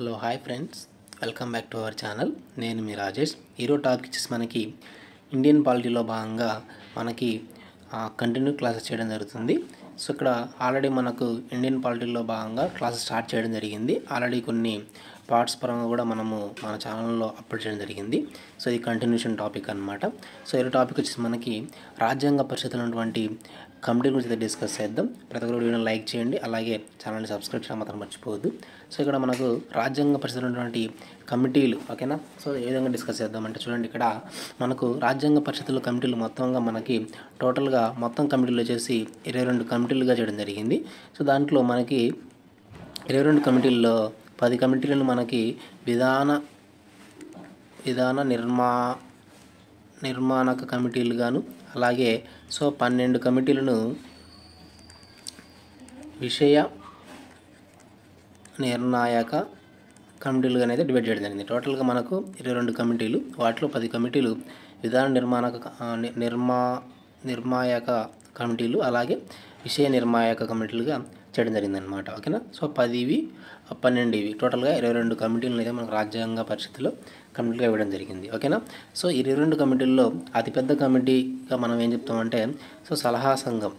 Hello hi friends, welcome back to our channel. నేను మీ రాజేష్. ఈరోజు topic వచ్చేసి మనకి ఇండియన్ పాలిటీలో భాగంగా మనకి కంటిన్యూ క్లాసెస్ చేయడం జరుగుతుంది. సో ఇక్కడ ఆల్రెడీ మనకు ఇండియన్ పాలిటీలో భాగంగా క్లాసెస్ స్టార్ట్ చేయడం జరిగింది. ఆల్రెడీ కొన్ని పార్ట్స్ పరంగా కూడా మనము మన ఛానల్లో అప్లోడ్ చేయడం జరిగింది. సో ఇది కంటిన్యూషన్ టాపిక్ అనమాట. సో ఈ టాపిక్ వచ్చేసి మనకి రాజ్యాంగ పరిషత్తులో ఉన్నటువంటి కమిటీ గురించి డిస్కస్ చేద్దాం. ప్రతి ఒక్కరు వీడియోని లైక్ చేయండి, అలాగే ఛానల్ని సబ్స్క్రైబ్ చేయడం మాత్రం మర్చిపోవద్దు. సో ఇక్కడ మనకు రాజ్యాంగ పరిషత్తులో ఉన్నటువంటి కమిటీలు, ఓకేనా. సో ఏ విధంగా డిస్కస్ చేద్దామంటే చూడండి, ఇక్కడ మనకు రాజ్యాంగ పరిషత్తుల కమిటీలు మొత్తంగా మనకి టోటల్గా మొత్తం కమిటీలు వచ్చేసి 22 కమిటీలుగా చేయడం జరిగింది. సో దాంట్లో మనకి 22 కమిటీల్లో 10 కమిటీలను మనకి విధాన నిర్మాణక కమిటీలుగాను, అలాగే 12 కమిటీలను విషయ నిర్ణాయక కమిటీలుగా అయితే డివైడ్ చేయడం జరిగింది. టోటల్గా మనకు 22 కమిటీలు, వాటిలో 10 కమిటీలు విధాన నిర్ణాయక కమిటీలు, అలాగే విషయ నిర్ణాయక కమిటీలుగా చేయడం జరిగిందనమాట, ఓకేనా. సో 10 12 టోటల్గా 22 కమిటీలను అయితే మనకు రాజ్యాంగ పరిషత్తులో కమిటీలుగా ఇవ్వడం జరిగింది, ఓకేనా. సో 22 కమిటీల్లో అతిపెద్ద కమిటీగా మనం ఏం చెప్తామంటే సలహా సంఘం,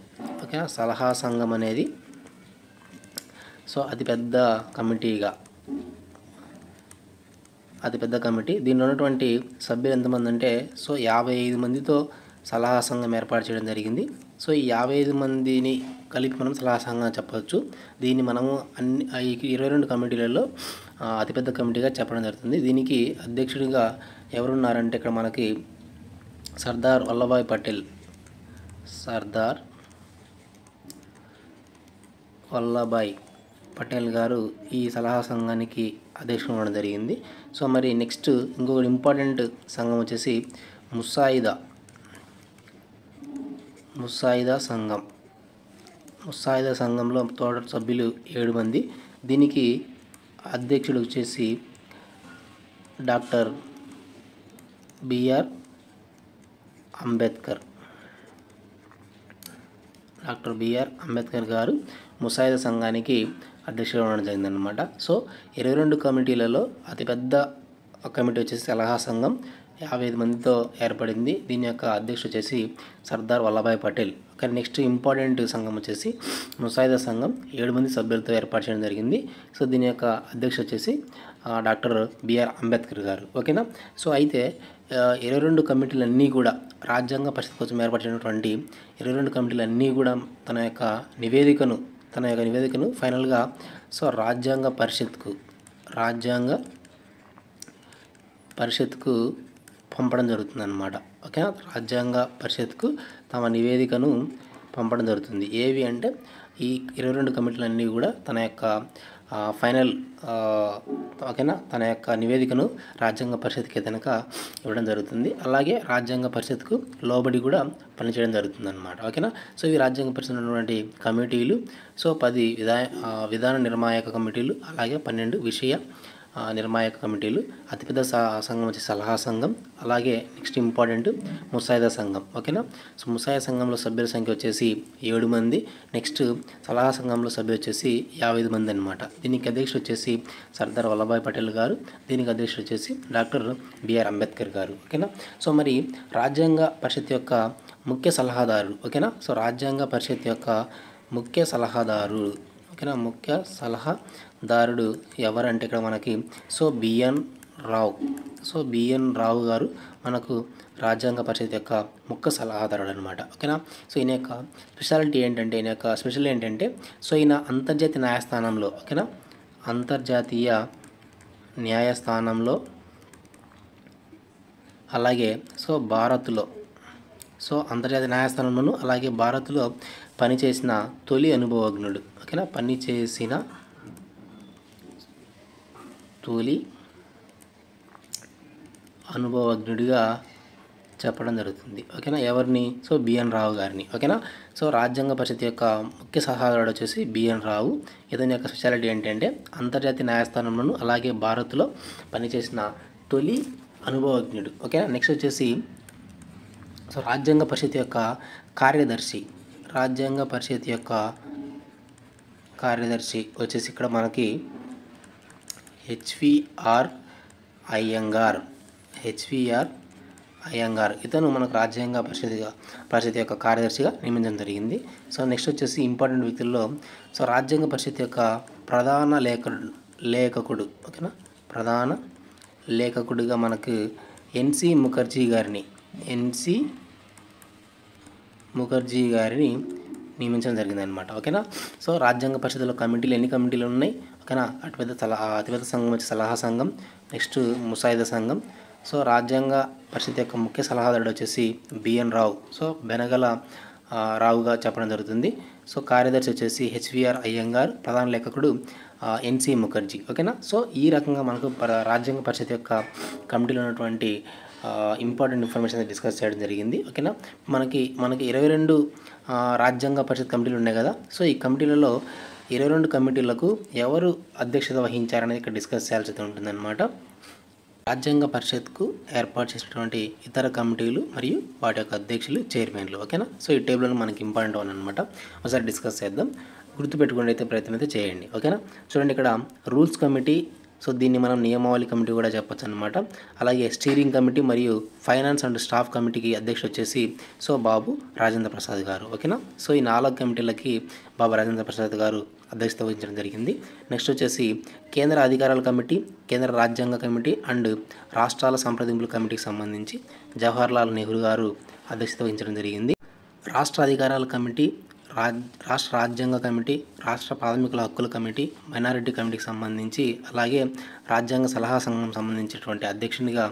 ఓకేనా. సలహా సంఘం అనేది అతిపెద్ద కమిటీ. దీనిలో ఉన్నటువంటి సభ్యులు ఎంతమంది అంటే 55 మందితో సలహా సంఘం ఏర్పాటు చేయడం జరిగింది. సో ఈ 55 మందిని కలిపి మనం సలహా సంఘం చెప్పవచ్చు. దీన్ని మనము ఈ 22 కమిటీలలో అతిపెద్ద కమిటీగా చెప్పడం జరుగుతుంది. దీనికి అధ్యక్షుడిగా ఎవరున్నారంటే ఇక్కడ మనకి సర్దార్ వల్లభాయ్ పటేల్ గారు ఈ సలహా సంఘానికి అధ్యక్షుడు ఉండడం జరిగింది. సో మరి నెక్స్ట్ ఇంకొక ఇంపార్టెంట్ సంఘం వచ్చేసి ముసాయిదా సంఘంలో టోటల్ సభ్యులు 7 మంది. దీనికి అధ్యక్షుడు వచ్చేసి డాక్టర్ బిఆర్ అంబేద్కర్ గారు ముసాయిదా సంఘానికి అధ్యక్షుడు ఉండడం జరిగిందనమాట. సో 22 కమిటీలలో అతిపెద్ద కమిటీ వచ్చేసి సలహా సంఘం 55 మందితో ఏర్పడింది. దీని యొక్క అధ్యక్షుడు వచ్చేసి సర్దార్ వల్లభాయ్ పటేల్. కానీ నెక్స్ట్ ఇంపార్టెంట్ సంఘం వచ్చేసి ముసాయిదా సంఘం 7 మంది సభ్యులతో ఏర్పాటు చేయడం జరిగింది. సో దీని యొక్క అధ్యక్షుడు వచ్చేసి డాక్టర్ బిఆర్ అంబేద్కర్ గారు, ఓకేనా. సో అయితే 22 కమిటీలన్నీ కూడా రాజ్యాంగ పరిషత్ కోసం ఏర్పాటు చేసినటువంటి 22 కమిటీలన్నీ కూడా తన యొక్క నివేదికను ఫైనల్గా రాజ్యాంగ పరిషత్కు పంపడం జరుగుతుంది అన్నమాట, ఓకే. రాజ్యాంగ పరిషత్కు తమ నివేదికను పంపడం జరుగుతుంది. ఏవి అంటే ఈ 22 కమిటీలన్నీ కూడా తన యొక్క ఫైనల్, ఓకేనా, తన యొక్క నివేదికను రాజ్యాంగ పరిషత్కి కనుక ఇవ్వడం జరుగుతుంది. అలాగే రాజ్యాంగ పరిషత్కు లోబడి కూడా పనిచేయడం జరుగుతుంది అన్నమాట, ఓకేనా. సో ఈ రాజ్యాంగ పరిషత్ ఉన్నటువంటి కమిటీలు 10 విధాన నిర్ణాయక కమిటీలు, అలాగే 12 విషయ నిర్ణాయక కమిటీలు. అతిపెద్ద సంఘం వచ్చి సలహా సంఘం, అలాగే నెక్స్ట్ ఇంపార్టెంట్ ముసాయిదా సంఘం, ఓకేనా. సో ముసాయిదా సంఘంలో సభ్యుల సంఖ్య వచ్చేసి 7 మంది. నెక్స్ట్ సలహా సంఘంలో సభ్యులు వచ్చేసి 55 మంది అనమాట. దీనికి అధ్యక్షుడు వచ్చేసి సర్దార్ వల్లభాయ్ పటేల్ గారు. దీనికి అధ్యక్షుడు వచ్చేసి డాక్టర్ బిఆర్ అంబేద్కర్ గారు, ఓకేనా. సో మరి రాజ్యాంగ పరిషత్ యొక్క ముఖ్య సలహాదారు, ఓకేనా. సో రాజ్యాంగ పరిషత్ యొక్క ముఖ్య సలహాదారు, ఓకేనా. ముఖ్య సలహాదారుడు ఎవరంటే ఇక్కడ మనకి బిఎన్ రావు గారు మనకు రాజ్యాంగ పరిషత్ యొక్క ముఖ్య సలహాదారుడు అనమాట, ఓకేనా. సో ఈయన యొక్క స్పెషాలిటీ ఏంటంటే ఈయన అంతర్జాతీయ న్యాయస్థానంలో, ఓకేనా, అంతర్జాతీయ న్యాయస్థానంలో, అలాగే భారత్లో అంతర్జాతీయ న్యాయస్థానంలోను, అలాగే భారత్లో పనిచేసిన తొలి అనుభవజ్ఞుడు, ఓకేనా. పనిచేసిన తొలి అనుభవజ్ఞుడిగా చెప్పడం జరుగుతుంది, ఓకేనా. ఎవరిని? బిఎన్ రావు గారిని, ఓకేనా. సో రాజ్యాంగ పరిషత్ యొక్క ముఖ్య సలహాదారుడు వచ్చేసి బిఎన్ రావు. ఇతని యొక్క స్పెషాలిటీ ఏంటంటే అంతర్జాతీయ న్యాయస్థానంలోను, అలాగే భారత్లో పనిచేసిన తొలి అనుభవజ్ఞుడు, ఓకేనా. నెక్స్ట్ వచ్చేసి రాజ్యాంగ పరిషత్ యొక్క కార్యదర్శి వచ్చేసి ఇక్కడ మనకి హెచ్విఆర్ అయ్యంగార్ ఇతను మనకు రాజ్యాంగ పరిషత్ యొక్క కార్యదర్శిగా నియమించడం జరిగింది. సో నెక్స్ట్ వచ్చేసి ఇంపార్టెంట్ వ్యక్తుల్లో సో రాజ్యాంగ పరిషత్ యొక్క ప్రధాన లేఖకుడు ఓకేనా, ప్రధాన లేఖకుడిగా మనకు ఎన్సి ముఖర్జీ గారిని నియమించడం జరిగింది అనమాట. ఓకేనా. సో రాజ్యాంగ పరిషత్తులో కమిటీలు ఎన్ని కమిటీలు ఉన్నాయి ఓకేనా, అతిపెద్ద సంఘం వచ్చి సలహా సంఘం, నెక్స్ట్ ముసాయిదా సంఘం. సో రాజ్యాంగ పరిషత్ యొక్క ముఖ్య సలహాదారుడు వచ్చేసి బిఎన్ రావు, సో బెనగల రావుగా చెప్పడం జరుగుతుంది. సో కార్యదర్శి వచ్చేసి హెచ్విఆర్ అయ్యంగార్, ప్రధాన లేఖకుడు ఎన్సి ముఖర్జీ. ఓకేనా. సో ఈ రకంగా మనకు రాజ్యాంగ పరిషత్ యొక్క కమిటీలో ఉన్నటువంటి ఇంపార్టెంట్ ఇన్ఫర్మేషన్ డిస్కస్ చేయడం జరిగింది. ఓకేనా. మనకి 22 రాజ్యాంగ పరిషత్ కమిటీలు ఉన్నాయి కదా. సో ఈ కమిటీలలో 22 కమిటీలకు ఎవరు అధ్యక్షత వహించారనేది ఇక్కడ డిస్కస్ చేయాల్సి ఉంటుందన్నమాట. రాజ్యాంగ పరిషత్కు ఏర్పాటు చేసినటువంటి ఇతర కమిటీలు మరియు వాటి యొక్క అధ్యక్షులు, చైర్మన్లు. ఓకేనా. సో ఈ టేబుల్లో మనకి ఇంపార్టెంట్ వన్ అనమాట. ఒకసారి డిస్కస్ చేద్దాం, గుర్తుపెట్టుకుని అయితే ప్రయత్నం అయితే చేయండి. ఓకేనా. చూడండి ఇక్కడ రూల్స్ కమిటీ, సో దీన్ని మనం నియమావళి కమిటీ కూడా చెప్పొచ్చు అనమాట. అలాగే స్టీరింగ్ కమిటీ మరియు ఫైనాన్స్ అండ్ స్టాఫ్ కమిటీకి అధ్యక్షుడు వచ్చేసి సో బాబు రాజేంద్ర ప్రసాద్ గారు. ఓకేనా. సో ఈ 4 కమిటీలకి బాబు రాజేంద్ర ప్రసాద్ గారు అధ్యక్షత వహించడం జరిగింది. నెక్స్ట్ వచ్చేసి కేంద్ర అధికారాల కమిటీ, కేంద్ర రాజ్యాంగ కమిటీ అండ్ రాష్ట్రాల సంప్రదింపుల కమిటీకి సంబంధించి జవహర్లాల్ నెహ్రూ గారు అధ్యక్షత వహించడం జరిగింది. రాష్ట్ర అధికారాల కమిటీ, రాష్ట్ర రాజ్యాంగ కమిటీ, రాష్ట్ర ప్రాథమిక హక్కుల కమిటీ, మైనారిటీ కమిటీకి సంబంధించి, అలాగే రాజ్యాంగ సలహా సంఘం సంబంధించినటువంటి అధ్యక్షునిగా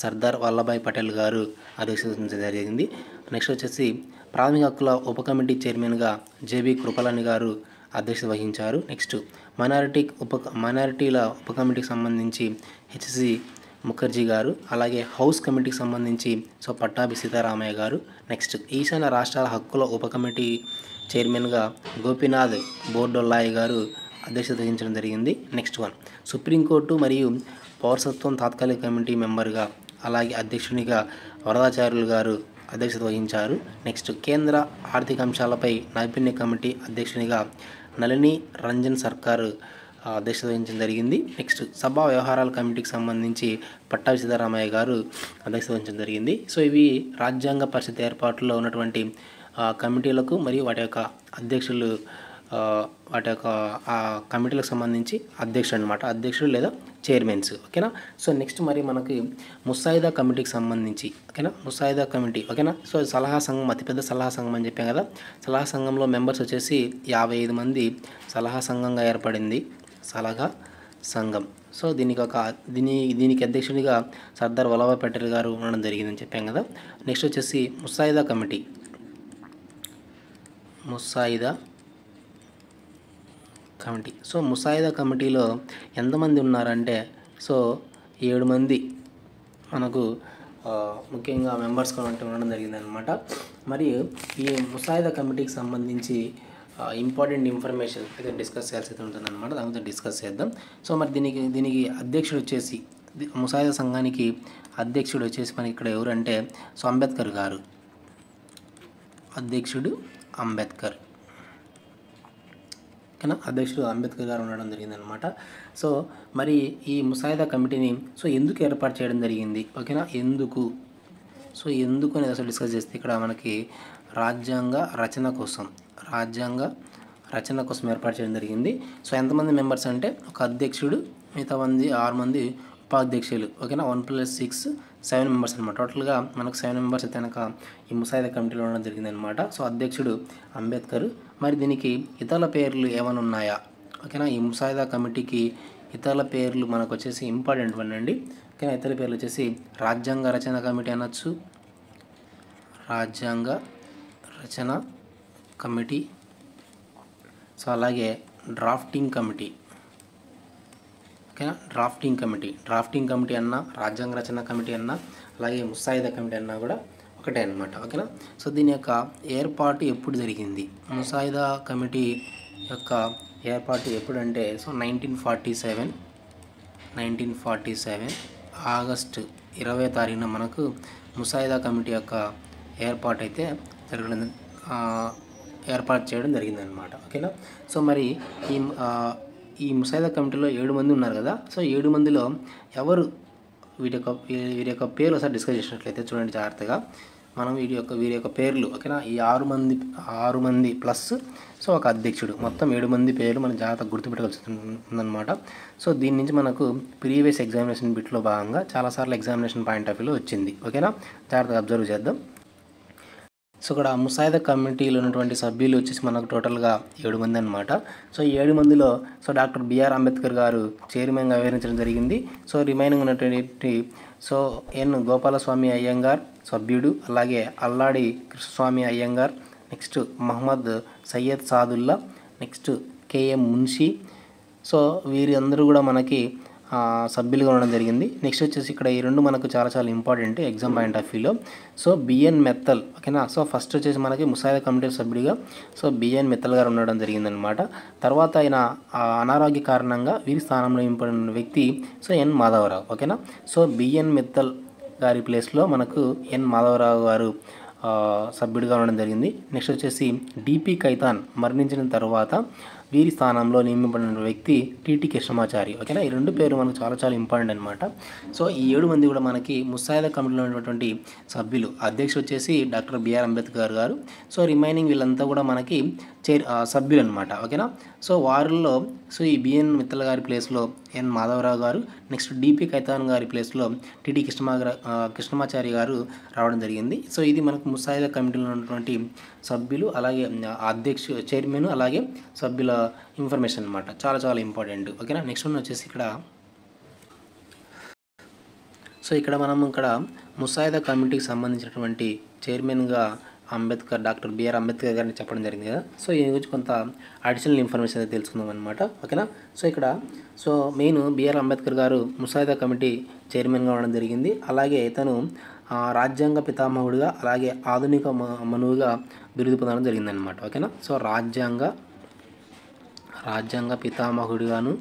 సర్దార్ వల్లభాయ్ పటేల్ గారు అధ్యక్షత వహించడం జరిగింది. నెక్స్ట్ వచ్చేసి ప్రాథమిక హక్కుల ఉప కమిటీ చైర్మన్గా జేబీ కృపలాని గారు అధ్యక్షత వహించారు. నెక్స్ట్ మైనారిటీల ఉప కమిటీకి సంబంధించి హెచ్సి ముఖర్జీ గారు, అలాగే హౌస్ కమిటీకి సంబంధించి సో పట్టాభి సీతారామయ్య గారు. నెక్స్ట్ ఈశాన్య రాష్ట్రాల హక్కుల ఉప కమిటీ చైర్మన్గా గోపీనాథ్ బోర్డొల్లాయ్ గారు అధ్యక్షత వహించడం జరిగింది. నెక్స్ట్ వన్ సుప్రీంకోర్టు మరియు పౌరసత్వం తాత్కాలిక కమిటీ మెంబర్గా, అలాగే అధ్యక్షునిగా వరదాచార్యులు గారు అధ్యక్షత వహించారు. నెక్స్ట్ కేంద్ర ఆర్థిక అంశాలపై నైపుణ్య కమిటీ అధ్యక్షునిగా నళిని రంజన్ సర్కార్ అధ్యక్షత వహించడం జరిగింది. నెక్స్ట్ సభా వ్యవహారాల కమిటీకి సంబంధించి పట్టాభి సీతారామయ్య గారు అధ్యక్షత వహించడం జరిగింది. సో ఇవి రాజ్యాంగ పరిషత్ ఏర్పాటులో ఉన్నటువంటి కమిటీలకు మరియు వాటి యొక్క అధ్యక్షులు, వాటి యొక్క కమిటీలకు సంబంధించి అధ్యక్షుడు లేదా చైర్మన్స్. ఓకేనా. సో నెక్స్ట్ మరి మనకి ముసాయిదా కమిటీకి సంబంధించి ఓకేనా, ముసాయిదా కమిటీ ఓకేనా. సో సలహా సంఘం అతిపెద్ద సలహా సంఘం అని చెప్పాం కదా. సలహా సంఘంలో మెంబర్స్ వచ్చేసి 55 మంది సలహా సంఘంగా ఏర్పడింది, సలహా సంఘం. సో దీనికి అధ్యక్షుడిగా సర్దార్ వల్లభాయ్ పటేల్ గారు ఉండడం జరిగిందని చెప్పాం కదా. నెక్స్ట్ వచ్చేసి ముసాయిదా కమిటీ సో ముసాయిదా కమిటీలో ఎంతమంది ఉన్నారంటే సో 7 మంది మనకు ముఖ్యంగా మెంబర్స్గా ఉండడం జరిగిందనమాట. మరియు ఈ ముసాయిదా కమిటీకి సంబంధించి ఇంపార్టెంట్ ఇన్ఫర్మేషన్ అయితే డిస్కస్ చేయాల్సి ఉంటుందన్నమాట. దాని గురించి డిస్కస్ చేద్దాం. సో మరి దీనికి అధ్యక్షుడు వచ్చేసి ముసాయిదా సంఘానికి అధ్యక్షుడు వచ్చేసి మనకి ఇక్కడ ఎవరంటే సో అంబేద్కర్ గారు, అధ్యక్షుడు అంబేద్కర్ ఓకేనా. అధ్యక్షుడు అంబేద్కర్ గారు ఉండడం జరిగిందనమాట. సో మరి ఈ ముసాయిదా కమిటీని సో ఎందుకు ఏర్పాటు చేయడం జరిగింది ఓకేనా, ఎందుకు అనేది అసలు డిస్కస్ చేస్తే ఇక్కడ మనకి రాజ్యాంగ రచన కోసం ఏర్పాటు చేయడం జరిగింది. సో ఎంతమంది మెంబర్స్ అంటే ఒక అధ్యక్షుడు, మిగతా 6 మంది ఉపాధ్యక్షులు ఓకేనా. 1+6 7 మెంబర్స్ అనమాట. టోటల్గా మనకు 7 మెంబర్స్ అయితే కనుక ఈ ముసాయిదా కమిటీలో ఉండడం జరిగిందనమాట. సో అధ్యక్షుడు అంబేద్కర్. మరి దీనికి ఇతర పేర్లు ఏమైనా ఉన్నాయా ఓకేనా. ఈ ముసాయిదా కమిటీకి ఇతర పేర్లు మనకు వచ్చేసి ఇంపార్టెంట్ అండి ఓకేనా. ఇతర పేర్లు వచ్చేసి రాజ్యాంగ రచన కమిటీ అనొచ్చు, రాజ్యాంగ రచన కమిటీ. సో అలాగే డ్రాఫ్టింగ్ కమిటీ ఓకేనా. డ్రాఫ్టింగ్ కమిటీ అన్నా, రాజ్యాంగ రచన కమిటీ అన్నా, అలాగే ముసాయిదా కమిటీ అన్నా కూడా ఒకటే అనమాట ఓకేనా. సో దీని యొక్క ఏర్పాటు ఎప్పుడు జరిగింది, ముసాయిదా కమిటీ యొక్క ఏర్పాటు ఎప్పుడంటే సో 1947 ఆగస్టు 20వ తారీఖున మనకు ముసాయిదా కమిటీ యొక్క ఏర్పాటు చేయడం జరిగిందనమాట ఓకేనా. సో మరి ఈ ముసాయిదా కమిటీలో 7 మంది ఉన్నారు కదా. సో 7 మందిలో ఎవరు వీరి యొక్క పేర్లు ఒకసారి డిస్కస్ చేసినట్లయితే చూడండి జాగ్రత్తగా. మనం వీరి యొక్క పేర్లు ఓకేనా. ఈ 6 మంది ప్లస్ సో ఒక అధ్యక్షుడు, మొత్తం 7 మంది పేర్లు మనం జాగ్రత్తగా గుర్తుపెట్టుకోవాల్సి ఉందన్నమాట. సో దీని నుంచి మనకు ప్రీవియస్ ఎగ్జామినేషన్ బిట్లో భాగంగా చాలాసార్లు ఎగ్జామినేషన్ పాయింట్ ఆఫ్ వ్యూలో వచ్చింది ఓకేనా. జాగ్రత్తగా అబ్జర్వ్ చేద్దాం. సో ఇక్కడ ముసాయిదా కమిటీలో ఉన్నటువంటి సభ్యులు వచ్చేసి మనకు టోటల్గా 7 మంది అనమాట. సో ఈ 7 మందిలో సో డాక్టర్ బిఆర్ అంబేద్కర్ గారు చైర్మన్గా వ్యవహరించడం జరిగింది. సో రిమైనింగ్ ఉన్నటువంటి సో ఎన్ గోపాలస్వామి అయ్యంగార్ సభ్యుడు, అలాగే Alladi Krishnaswami Ayyangar, next Mohammed Saiyid Saadulla, next K M Munshi. So వీరందరూ కూడా మనకి సభ్యులుగా ఉండడం జరిగింది. నెక్స్ట్ వచ్చేసి ఇక్కడ ఈ 2 మనకు చాలా ఇంపార్టెంట్ ఎగ్జామ్ పాయింట్ ఆఫ్ వ్యూలో. సో బిఎన్ మెత్తల్ ఓకేనా. సో ఫస్ట్ వచ్చేసి మనకి ముసాయిదా కమిటీ సభ్యుడిగా సో బిఎన్ మెత్తల్ గారు ఉండడం జరిగిందనమాట. తర్వాత ఆయన అనారోగ్య కారణంగా వీరి స్థానంలో ఇంపడిన వ్యక్తి సో ఎన్ మాధవరావు ఓకేనా. సో బిఎన్ మెత్తల్ గారి ప్లేస్లో మనకు ఎన్ మాధవరావు గారు సభ్యుడిగా ఉండడం జరిగింది. నెక్స్ట్ వచ్చేసి డిపి కైతాన్ మరణించిన తర్వాత వీరి స్థానంలో నియమింపబడిన వ్యక్తి టిటి కృష్ణమాచారి ఓకేనా. ఈ 2 పేర్లు మనకు చాలా ఇంపార్టెంట్ అనమాట. సో ఈ 7 మంది కూడా మనకి ముసాయిదా కమిటీలో ఉన్నటువంటి సభ్యులు. అధ్యక్షుడు వచ్చేసి డాక్టర్ బిఆర్ అంబేద్కర్ గారు. సో రిమైనింగ్ వీళ్ళంతా కూడా మనకి సభ్యులు అనమాట ఓకేనా. సో వారిలో సో ఈ బిఎన్ మిత్తల్ గారి ప్లేస్లో ఎన్ మాధవరావు గారు, నెక్స్ట్ డిపి కైతాన్ గారి ప్లేస్లో టిటి కృష్ణమాచారి గారు రావడం జరిగింది. సో ఇది మనకు ముసాయిదా కమిటీలో ఉన్నటువంటి సభ్యులు, అలాగే చైర్మన్, అలాగే సభ్యుల ఇన్ఫర్మేషన్ అనమాట. చాలా ఇంపార్టెంట్ ఓకేనా. నెక్స్ట్ వన్ వచ్చేసి ఇక్కడ మనం ముసాయిదా కమిటీకి సంబంధించినటువంటి చైర్మన్గా డాక్టర్ బిఆర్ అంబేద్కర్ గారిని చెప్పడం జరిగింది కదా. సో ఈ గురించి కొంత అడిషనల్ ఇన్ఫర్మేషన్ అయితే తెలుసుకుందాం అనమాట ఓకేనా. సో మెయిన్ బిఆర్ అంబేద్కర్ గారు ముసాయిదా కమిటీ చైర్మన్గా ఉండడం జరిగింది. అలాగే ఇతను రాజ్యాంగ పితామహుడిగా, అలాగే ఆధునిక మనువుగా బిరుదు పొందడం జరిగిందనమాట ఓకేనా. సో రాజ్యాంగ పితామహుడిగాను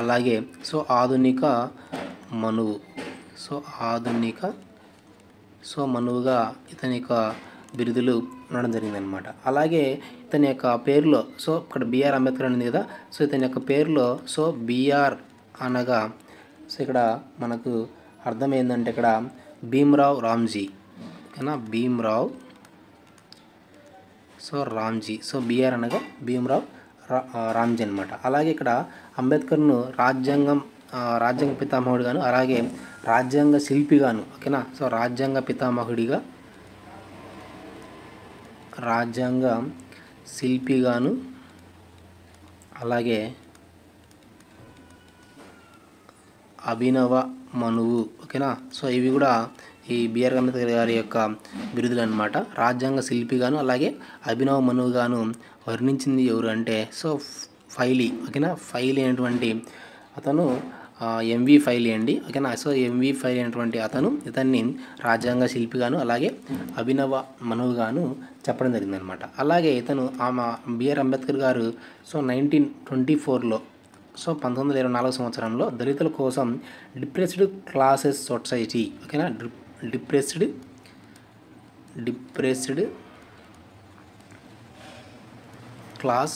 అలాగే సో ఆధునిక మనువుగా ఇతని యొక్క బిరుదులు ఉండడం జరిగిందనమాట. అలాగే ఇతని యొక్క పేరులో సో ఇక్కడ బిఆర్ అంబేద్కర్ అనేది కదా. సో ఇతని యొక్క పేరులో సో బిఆర్ అనగా సో ఇక్కడ మనకు అర్థం ఏంటంటే ఇక్కడ భీమ్రావ్ రామ్జీ ఓకేనా. రామ్జీ. సో బిఆర్ అనగా భీమ్రావ్ రామ్జీ అనమాట. అలాగే ఇక్కడ అంబేద్కర్ను రాజ్యాంగ పితామహుడిగాను, అలాగే రాజ్యాంగ శిల్పిగాను ఓకేనా. సో రాజ్యాంగ శిల్పిగాను, అలాగే అభినవ మనువు ఓకేనా. సో ఇవి కూడా ఈ బిఆర్ అంబేద్కర్ గారి యొక్క బిరుదులు అనమాట. రాజ్యాంగ శిల్పిగాను, అలాగే అభినవ మనువుగాను వర్ణించింది ఎవరు అంటే సో ఫైలీ ఓకేనా. ఫైలీ అనేటువంటి అతను ఎంవి ఫైలీ అండి ఓకేనా. సో ఎంవి ఫైలీ అనేటువంటి ఇతన్ని రాజ్యాంగ శిల్పిగాను, అలాగే అభినవ మనువుగాను చెప్పడం జరిగిందనమాట. అలాగే ఇతను బిఆర్ అంబేద్కర్ గారు సో 1924లో సో 1924 సంవత్సరంలో దళితుల కోసం డిప్రెస్డ్ క్లాసెస్ సొసైటీ ఓకేనా. డిప్రెస్డ్ క్లాస్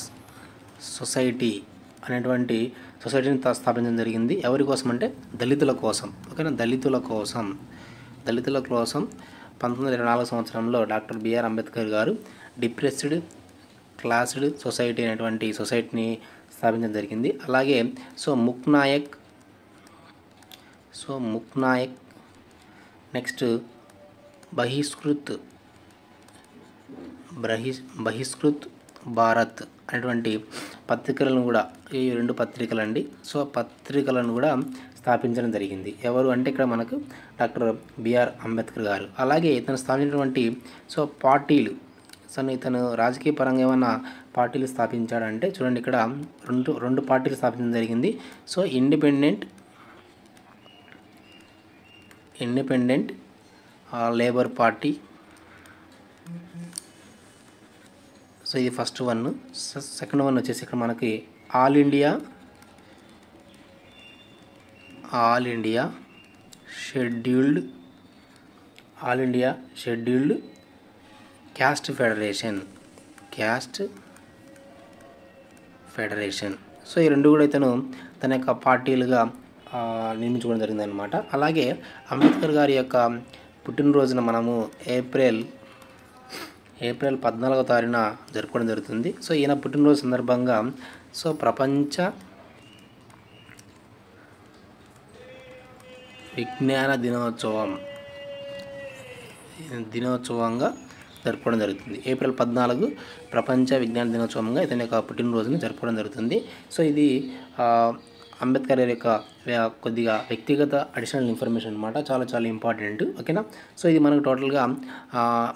సొసైటీ అనేటువంటి సొసైటీని స్థాపించడం జరిగింది. ఎవరి కోసం అంటే దళితుల కోసం ఓకేనా. దళితుల కోసం 1924 సంవత్సరంలో డాక్టర్ బిఆర్ అంబేద్కర్ గారు డిప్రెస్డ్ క్లాస్డ్ సొసైటీ అనేటువంటి సొసైటీని స్థాపించడం జరిగింది. అలాగే సో ముక్ నాయక్ నెక్స్ట్ బహిష్కృత్ భారత్ అనేటువంటి పత్రికలను కూడా, ఈ 2 పత్రికలండి. సో పత్రికలను కూడా స్థాపించడం జరిగింది. ఎవరు అంటే ఇక్కడ మనకు డాక్టర్ బిఆర్ అంబేద్కర్ గారు. అలాగే ఇతను స్థాపించినటువంటి సో పార్టీలు, ఇతను రాజకీయ పరంగా ఏమైనా పార్టీలు స్థాపించాడంటే చూడండి ఇక్కడ రెండు పార్టీలు స్థాపించడం జరిగింది. So independent labour party. So ఇది ఫస్ట్ వన్. సెకండ్ వన్ వచ్చేసి ఇక్కడ మనకి all India scheduled caste federation. So ఈ రెండు కూడా ఇతను తన యొక్క పార్టీలుగా నిర్మించుకోవడం జరిగిందనమాట. అలాగే అంబేద్కర్ గారి యొక్క పుట్టినరోజున మనము ఏప్రిల్ 14వ తారీఖున జరుపుకోవడం జరుగుతుంది. సో ఈయన పుట్టినరోజు సందర్భంగా సో ప్రపంచ విజ్ఞాన దినోత్సవంగా జరుపుకోవడం జరుగుతుంది. ఏప్రిల్ 14 ప్రపంచ విజ్ఞాన దినోత్సవంగా ఇతని యొక్క పుట్టినరోజును జరుపుకోవడం జరుగుతుంది. సో ఇది అంబేద్కర్ యొక్క కొద్దిగా వ్యక్తిగత అడిషనల్ ఇన్ఫర్మేషన్ అనమాట. చాలా చాలా ఇంపార్టెంట్. ఓకేనా. సో ఇది మనకు టోటల్గా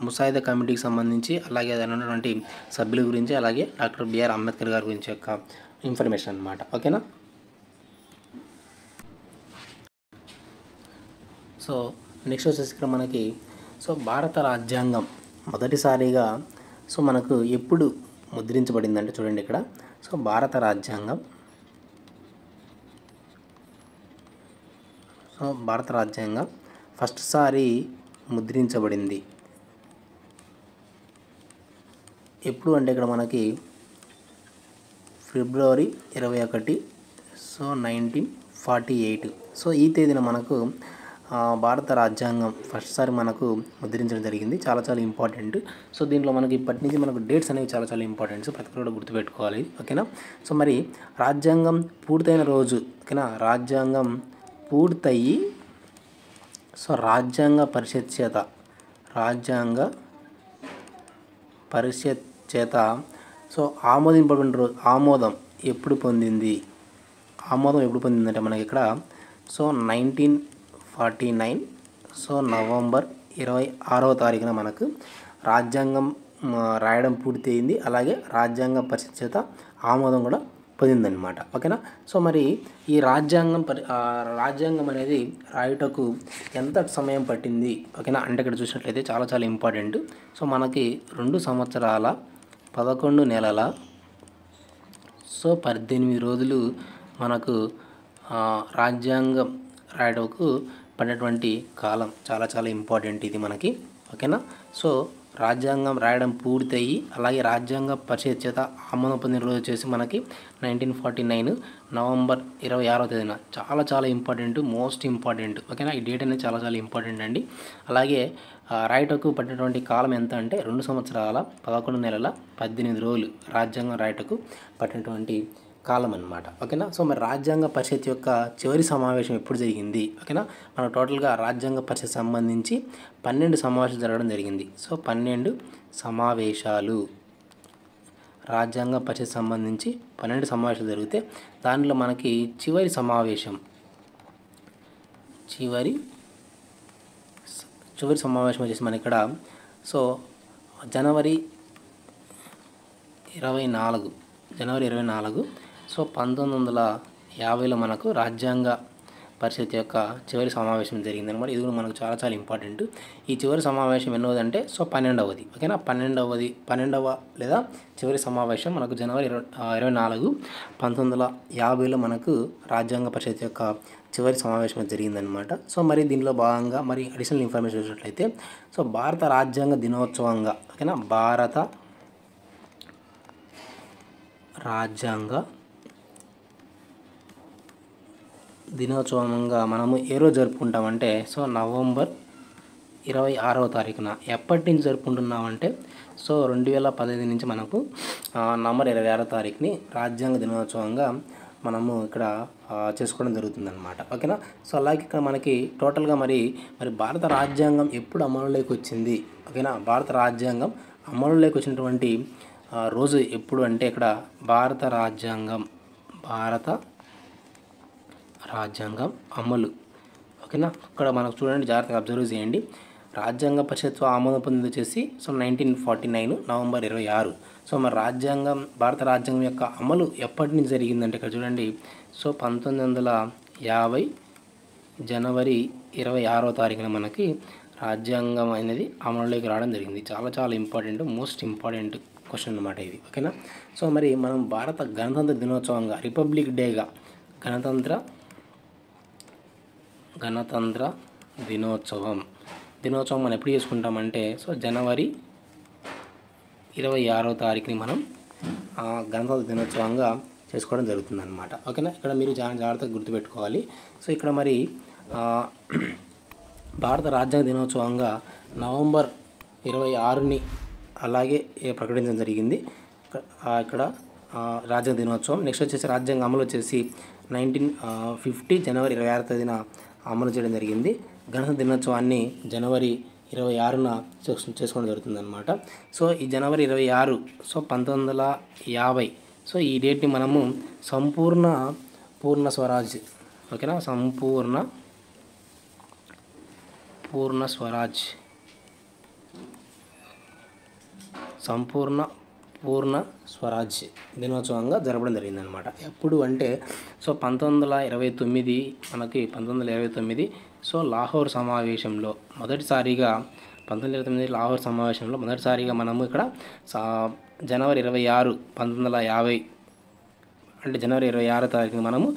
ముసాయిదా కమిటీకి సంబంధించి అలాగే దాని ఉన్నటువంటి సభ్యుల గురించి అలాగే డాక్టర్ బిఆర్ అంబేద్కర్ గారి గురించి యొక్క ఇన్ఫర్మేషన్ అనమాట. ఓకేనా. సో నెక్స్ట్ వచ్చేసి ఇక్కడ మనకి సో భారత రాజ్యాంగం మొదటిసారిగా సో మనకు ఎప్పుడు ముద్రించబడిందంటే చూడండి ఇక్కడ. సో భారత రాజ్యాంగం ఫస్ట్ సారి ముద్రించబడింది ఎప్పుడు అంటే ఇక్కడ మనకి ఫిబ్రవరి 21 సో 1948. సో ఈ తేదీన మనకు భారత రాజ్యాంగం ఫస్ట్ సారి మనకు ముద్రించడం జరిగింది. చాలా చాలా ఇంపార్టెంట్. సో దీంట్లో మనకి ఇప్పటి నుంచి మనకు డేట్స్ అనేవి చాలా చాలా ఇంపార్టెంట్. సో ప్రతి కూడా గుర్తుపెట్టుకోవాలి. ఓకేనా. సో మరి రాజ్యాంగం పూర్తయిన రోజు ఓకేనా. రాజ్యాంగం పూర్తయి సో రాజ్యాంగ పరిషత్ చేత సో ఆమోదింపబడిన రోజు ఆమోదం ఎప్పుడు పొందిందంటే మనకి ఇక్కడ సో 1949 సో నవంబర్ 26వ తారీఖున మనకు రాజ్యాంగం రాయడం పూర్తయింది. అలాగే రాజ్యాంగ పరిషత్ చేత ఆమోదం కూడా పొందిందనమాట. ఓకేనా. సో మరి ఈ రాజ్యాంగం అనేది రాయుటకు ఎంత సమయం పట్టింది ఓకేనా అంటే ఇక్కడ చూసినట్లయితే చాలా చాలా ఇంపార్టెంట్. సో మనకి 2 సంవత్సరాల 11 నెలల సో 18 రోజులు మనకు రాజ్యాంగం రాయటకు పడినటువంటి కాలం చాలా చాలా ఇంపార్టెంట్ ఇది మనకి. ఓకేనా. సో రాజ్యాంగం రాయడం పూర్తయి అలాగే రాజ్యాంగ పరిషత్ చేత ఆమోదం పొందిన రోజు వచ్చేసి మనకి 1949 నవంబర్ 26వ తేదీన. చాలా చాలా ఇంపార్టెంట్, మోస్ట్ ఇంపార్టెంట్. ఓకేనా. ఈ డేట్ అనేది చాలా చాలా ఇంపార్టెంట్ అండి. అలాగే రాయటకు పట్టినటువంటి కాలం ఎంత అంటే 2 సంవత్సరాల 11 నెలల 18 రోజులు రాజ్యాంగం రాయటకు పట్టినటువంటి కాలం అన్నమాట. ఓకేనా. సో మరి రాజ్యాంగ పరిషత్ యొక్క చివరి సమావేశం ఎప్పుడు జరిగింది ఓకేనా. మనకు టోటల్గా రాజ్యాంగ పరిషత్ సంబంధించి 12 సమావేశాలు జరగడం జరిగింది. సో 12 సమావేశాలు రాజ్యాంగ పరిషత్ సంబంధించి 12 సమావేశాలు జరిగితే దానిలో మనకి చివరి సమావేశం వచ్చేసి మన ఇక్కడ సో జనవరి 24 సో 1950లో మనకు రాజ్యాంగ పరిషత్ యొక్క చివరి సమావేశం జరిగిందనమాట. ఇది కూడా మనకు చాలా చాలా ఇంపార్టెంట్. ఈ చివరి సమావేశం ఎన్నోదంటే సో 12వది ఓకేనా. 12వ లేదా చివరి సమావేశం మనకు జనవరి 24 1950లో మనకు రాజ్యాంగ పరిషత్ యొక్క చివరి సమావేశం జరిగిందనమాట. సో మరి దీనిలో భాగంగా మరి అడిషనల్ ఇన్ఫర్మేషన్ చూసినట్లయితే సో భారత రాజ్యాంగ దినోత్సవంగా ఓకేనా. భారత రాజ్యాంగ దినోత్సవంగా మనము ఏ రోజు జరుపుకుంటామంటే సో నవంబర్ 26వ తారీఖున. ఎప్పటి నుంచి జరుపుకుంటున్నామంటే సో 2015 నుంచి మనకు నవంబర్ 26వ తారీఖుని రాజ్యాంగ దినోత్సవంగా మనము ఇక్కడ చేసుకోవడం జరుగుతుందన్నమాట. ఓకేనా. సో అలాగే ఇక్కడ మనకి టోటల్గా మరి భారత రాజ్యాంగం ఎప్పుడు అమలులోకి వచ్చింది ఓకేనా. భారత రాజ్యాంగం అమలులోకి వచ్చినటువంటి రోజు ఎప్పుడు అంటే ఇక్కడ భారత రాజ్యాంగం అమలు ఓకేనా. ఇక్కడ మనకు చూడండి, జాగ్రత్తగా అబ్జర్వ్ చేయండి. రాజ్యాంగ పరిషత్ ఆమోదం పొందింది వచ్చేసి సో 1949 నవంబర్ 26. సో మరి భారత రాజ్యాంగం యొక్క అమలు ఎప్పటి నుంచి జరిగిందంటే ఇక్కడ చూడండి సో 1950 జనవరి 26వ తారీఖున మనకి రాజ్యాంగం అనేది అమలులోకి రావడం జరిగింది. చాలా చాలా ఇంపార్టెంట్, మోస్ట్ ఇంపార్టెంట్ క్వశ్చన్ అన్నమాట ఇది ఓకేనా. సో మరి మనం భారత గణతంత్ర దినోత్సవంగా రిపబ్లిక్ డేగా గణతంత్ర దినోత్సవం మనం ఎప్పుడు చేసుకుంటామంటే సో జనవరి 26వ తారీఖుని మనం గణతంత్ర దినోత్సవంగా చేసుకోవడం జరుగుతుంది అనమాట. ఓకేనా, ఇక్కడ మీరు జాగ్రత్తగా గుర్తుపెట్టుకోవాలి. సో ఇక్కడ మరి భారత రాజ్యాంగ దినోత్సవంగా నవంబర్ 26ని అలాగే ప్రకటించడం జరిగింది. ఇక్కడ రాజ్యాంగ దినోత్సవం. నెక్స్ట్ వచ్చేసి రాజ్యాంగ అమలు వచ్చేసి 1950 జనవరి 26వ తేదీన అమలు చేయడం జరిగింది. గణతంత్ర దినోత్సవాన్ని జనవరి 26న చేసుకోవడం జరుగుతుంది అనమాట. సో ఈ జనవరి 26, సో 1950, సో ఈ డేట్ని మనము పూర్ణ స్వరాజ్, ఓకేనా, పూర్ణ స్వరాజ్ దినోత్సవంగా జరపడం జరిగిందనమాట. ఎప్పుడు అంటే సో 1929 సో లాహోర్ సమావేశంలో మొదటిసారిగా 1929 లాహోర్ సమావేశంలో మొదటిసారిగా మనము ఇక్కడ జనవరి 26, 1950 అంటే జనవరి 26వ తారీఖున మనము